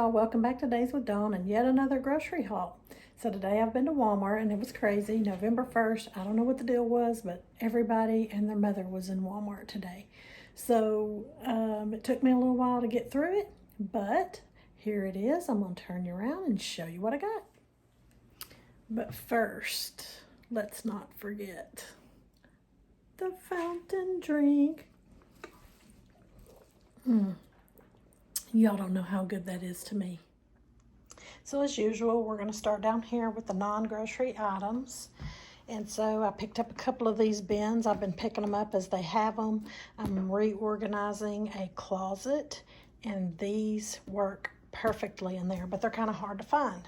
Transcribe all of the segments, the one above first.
y'all, welcome back to Days with Dawn and yet another grocery haul. So today I've been to Walmart and it was crazy. November 1st, I don't know what the deal was, but everybody and their mother was in Walmart today. So it took me a little while to get through it, but here it is. I'm going to turn you around and show you what I got. But first, let's not forget the fountain drink. Y'all don't know how good that is to me. So as usual, we're going to start down here with the non-grocery items. And so I picked up a couple of these bins. I've been picking them up as they have them. I'm reorganizing a closet, and these work perfectly in there, but they're kind of hard to find.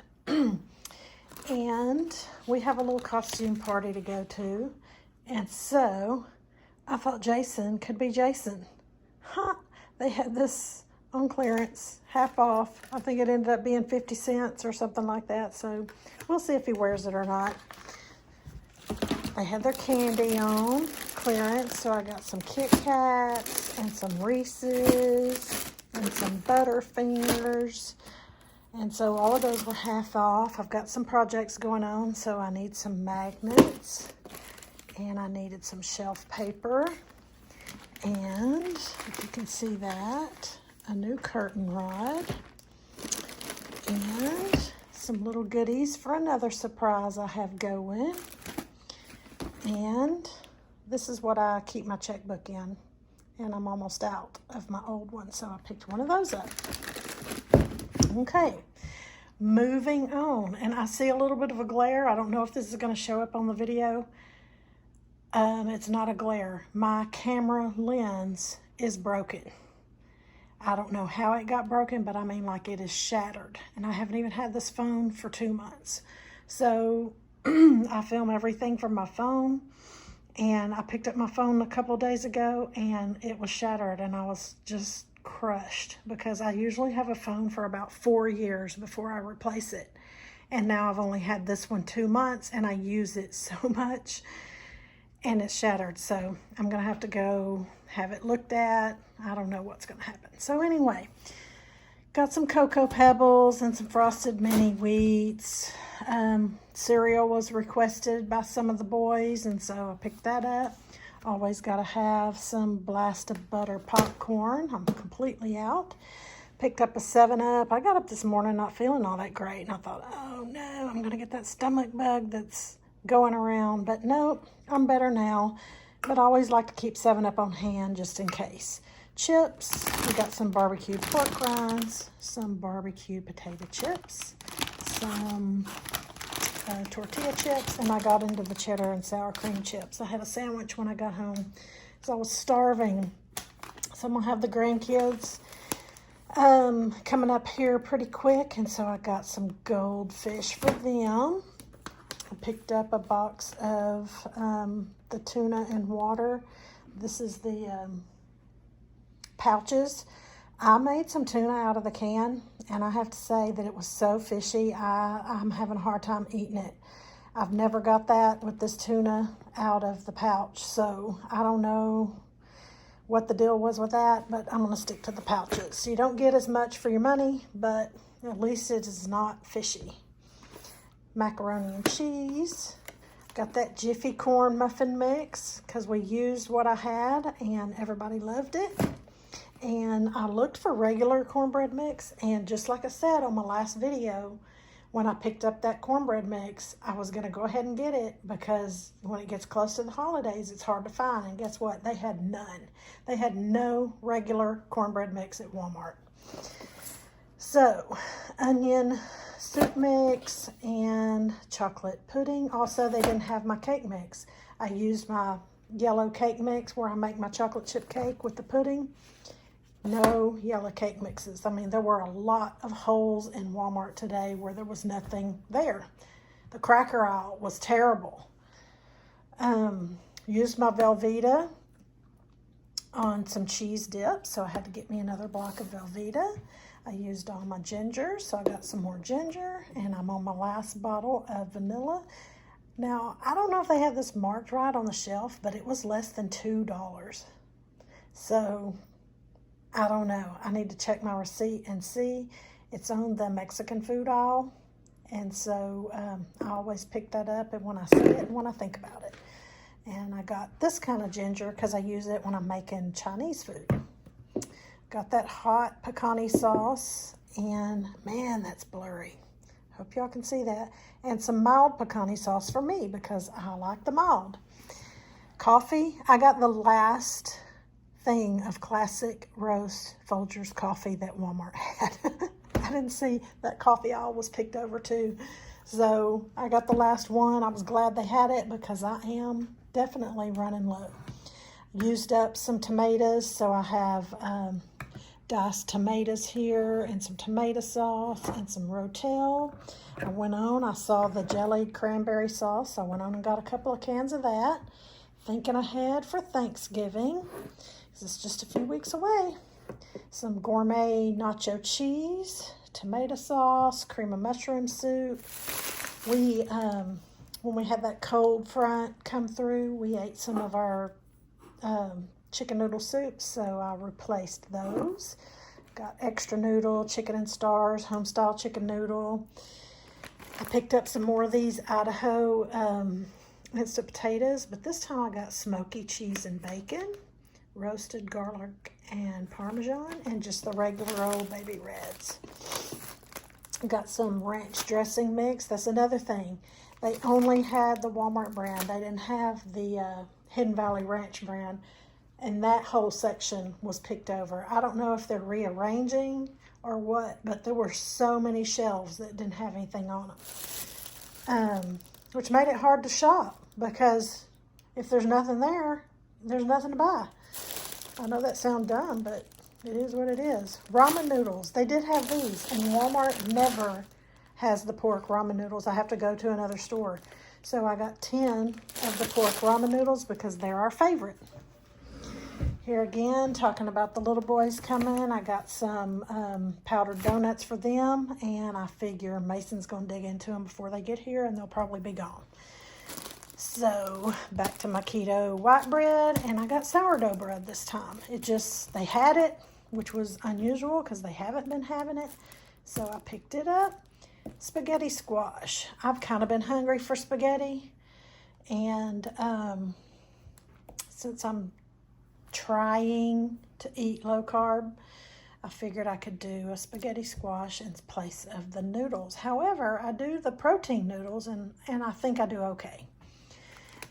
And we have a little costume party to go to. And so I thought Jason could be Jason. They had this on clearance, half off. I think it ended up being 50 cents or something like that. So we'll see if he wears it or not. They had their candy on clearance. So I got some Kit Kats and some Reese's and some Butterfingers. And so all of those were half off. I've got some projects going on, so I need some magnets. And I needed some shelf paper. And if you can see that, a new curtain rod. And some little goodies for another surprise I have going. And this is what I keep my checkbook in. And I'm almost out of my old one, so I picked one of those up. Okay, moving on. And I see a little bit of a glare. I don't know if this is going to show up on the video. It's not a glare. My camera lens is broken. I don't know how it got broken, but I mean like it is shattered. And I haven't even had this phone for 2 months. So I film everything from my phone. And I picked up my phone a couple of days ago and it was shattered and I was just crushed because I usually have a phone for about 4 years before I replace it. And now I've only had this one 2 months and I use it so much. And it's shattered, so I'm going to have to go have it looked at. I don't know what's going to happen. So anyway, got some Cocoa Pebbles and some Frosted Mini Wheats. Cereal was requested by some of the boys, and so I picked that up. Always got to have some Blast of Butter popcorn. I'm completely out. Picked up a 7-Up. I got up this morning not feeling all that great, and I thought, oh no, I'm going to get that stomach bug that's going around, but nope, I'm better now. But I always like to keep 7-Up on hand just in case. Chips, we got some barbecued pork rinds, some barbecued potato chips, some tortilla chips, and I got into the cheddar and sour cream chips. I had a sandwich when I got home because I was starving. So I'm gonna have the grandkids coming up here pretty quick, and so I got some goldfish for them. I picked up a box of the tuna and water. This is the pouches. I made some tuna out of the can, and I have to say that it was so fishy. I'm having a hard time eating it. I've never got that with this tuna out of the pouch, so I don't know what the deal was with that, but I'm going to stick to the pouches. So you don't get as much for your money, but at least it is not fishy. Macaroni and cheese. Got that Jiffy corn muffin mix because we used what I had and everybody loved it. And I looked for regular cornbread mix, and just like I said on my last video, when I picked up that cornbread mix, I was going to go ahead and get it because when it gets close to the holidays, it's hard to find. And guess what? They had none. They had no regular cornbread mix at Walmart. So, onion soup mix and chocolate pudding. Also, they didn't have my cake mix. I used my yellow cake mix where I make my chocolate chip cake with the pudding. No yellow cake mixes. I mean, there were a lot of holes in Walmart today where there was nothing there. The cracker aisle was terrible. Used my Velveeta on some cheese dip, so I had to get me another block of Velveeta. I used all my ginger, so I got some more ginger, and I'm on my last bottle of vanilla. Now, I don't know if they have this marked right on the shelf, but it was less than $2. So I don't know. I need to check my receipt and see It's on the Mexican food aisle. And so I always pick that up and when I see it and when I think about it. And I got this kind of ginger because I use it when I'm making Chinese food. Got that hot pecani sauce, and man, that's blurry. Hope y'all can see that. And some mild pecani sauce for me because I like the mild. Coffee, I got the last thing of classic roast Folgers coffee that Walmart had. I didn't see that coffee aisle was picked over too. So I got the last one. I was glad they had it because I am definitely running low. Used up some tomatoes, so I have diced tomatoes here and some tomato sauce and some Rotel. I saw the jellied cranberry sauce. I went on and got a couple of cans of that. Thinking ahead for Thanksgiving. It's just a few weeks away. Some gourmet nacho cheese, tomato sauce, cream of mushroom soup. We, when we had that cold front come through, we ate some of our chicken noodle soup, so I replaced those. Got extra noodle, chicken and stars, home style chicken noodle. I picked up some more of these Idaho instant potatoes, but this time I got smoky cheese and bacon, roasted garlic and Parmesan, and just the regular old baby reds. Got some ranch dressing mix. That's another thing. They only had the Walmart brand. They didn't have the Hidden Valley Ranch brand, and that whole section was picked over. I don't know if they're rearranging or what, but there were so many shelves that didn't have anything on them, which made it hard to shop because if there's nothing there, there's nothing to buy. I know that sounds dumb, but it is what it is. Ramen noodles. They did have these, and Walmart never has the pork ramen noodles. I have to go to another store. So I got 10 of the pork ramen noodles because they're our favorite. Here again, talking about the little boys coming. I got some powdered donuts for them, and I figure Mason's going to dig into them before they get here, and they'll probably be gone. So back to my keto white bread, and I got sourdough bread this time. They had it, which was unusual because they haven't been having it. So I picked it up. Spaghetti squash. I've kind of been hungry for spaghetti, and since I'm trying to eat low carb, I figured I could do a spaghetti squash in place of the noodles. However, I do the protein noodles, and I think I do okay.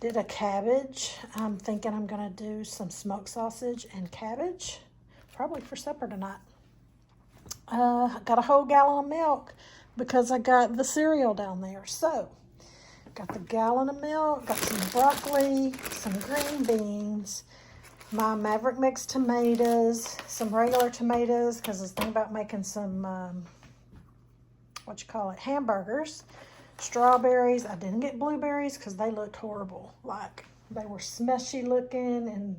Did a cabbage. I'm thinking I'm going to do some smoked sausage and cabbage, probably for supper tonight. Got a whole gallon of milk because I got the cereal down there. So, got the gallon of milk, got some broccoli, some green beans, my Maverick mixed tomatoes, some regular tomatoes because I was thinking about making some, hamburgers. Strawberries. I didn't get blueberries because they looked horrible. Like, they were smushy looking and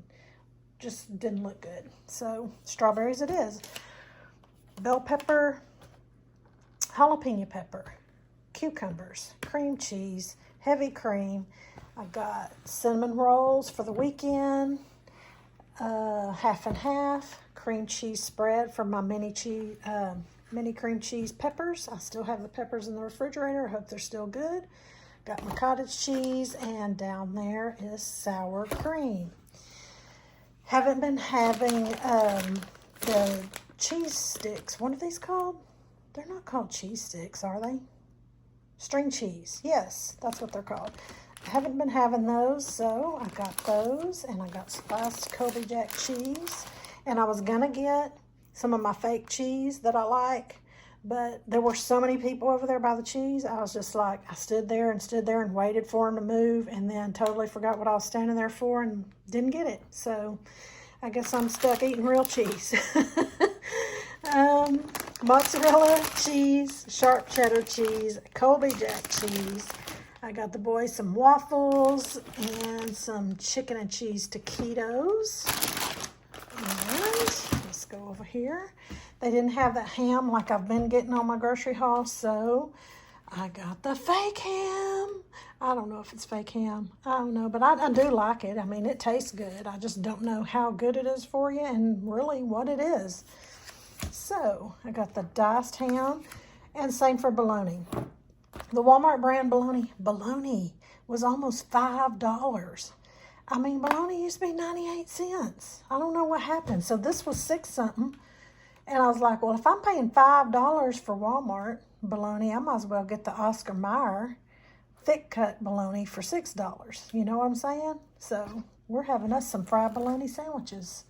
just didn't look good. So, strawberries it is. Bell pepper, jalapeno pepper, cucumbers, cream cheese, heavy cream. I got cinnamon rolls for the weekend, half and half, cream cheese spread for my mini cream cheese peppers. I still have the peppers in the refrigerator. I hope they're still good. Got my cottage cheese, and down there is sour cream. Haven't been having the cheese sticks. What are these called? They're not called cheese sticks, are they? String cheese. Yes, that's what they're called. I haven't been having those, so I got those, and I got sliced Colby Jack cheese. And I was going to get some of my fake cheese that I like, but there were so many people over there by the cheese. I was just like, I stood there and waited for them to move, and then totally forgot what I was standing there for and didn't get it. So I guess I'm stuck eating real cheese. Mozzarella cheese, sharp cheddar cheese, Colby Jack cheese. I got the boys some waffles and some chicken and cheese taquitos. And let's go over here. They didn't have that ham like I've been getting on my grocery haul, so I got the fake ham. I don't know if it's fake ham. I don't know, but I do like it. I mean, it tastes good. I just don't know how good it is for you and really what it is. So I got the diced ham, and same for bologna. The Walmart brand bologna was almost $5. I mean, bologna used to be 98 cents. I don't know what happened. So this was 6 something. And I was like, well, if I'm paying $5 for Walmart bologna, I might as well get the Oscar Mayer thick cut bologna for $6. You know what I'm saying? So we're having us some fried bologna sandwiches.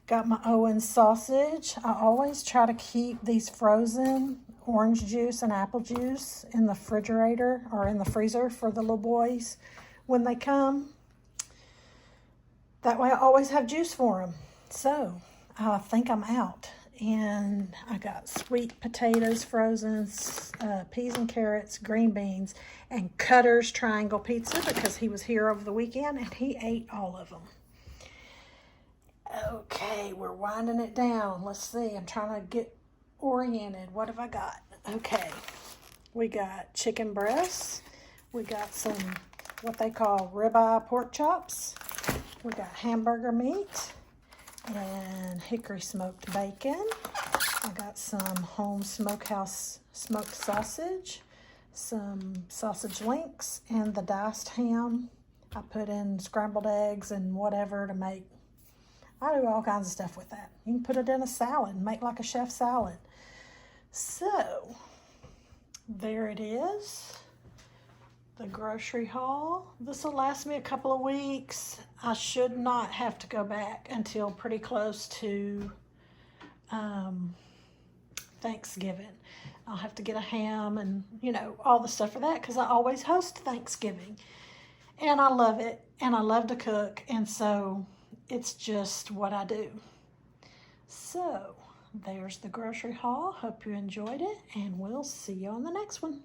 Got my Owens sausage. I always try to keep these frozen orange juice and apple juice in the refrigerator or in the freezer for the little boys when they come. That way I always have juice for them. So I think I'm out. And I got sweet potatoes frozen, peas and carrots, green beans, and Cutter's triangle pizza because he was here over the weekend and he ate all of them. Okay, we're winding it down. Let's see. I'm trying to get oriented. What have I got? Okay, we got chicken breasts. We got some what they call ribeye pork chops. We got hamburger meat and hickory smoked bacon. I got some home smokehouse smoked sausage, some sausage links, and the diced ham. I put in scrambled eggs and whatever to make. I do all kinds of stuff with that. You can put it in a salad and make like a chef salad. So, there it is. The grocery haul. This will last me a couple of weeks. I should not have to go back until pretty close to Thanksgiving. I'll have to get a ham and, you know, all the stuff for that because I always host Thanksgiving. And I love it. And I love to cook. And so it's just what I do. So there's the grocery haul. Hope you enjoyed it. And we'll see you on the next one.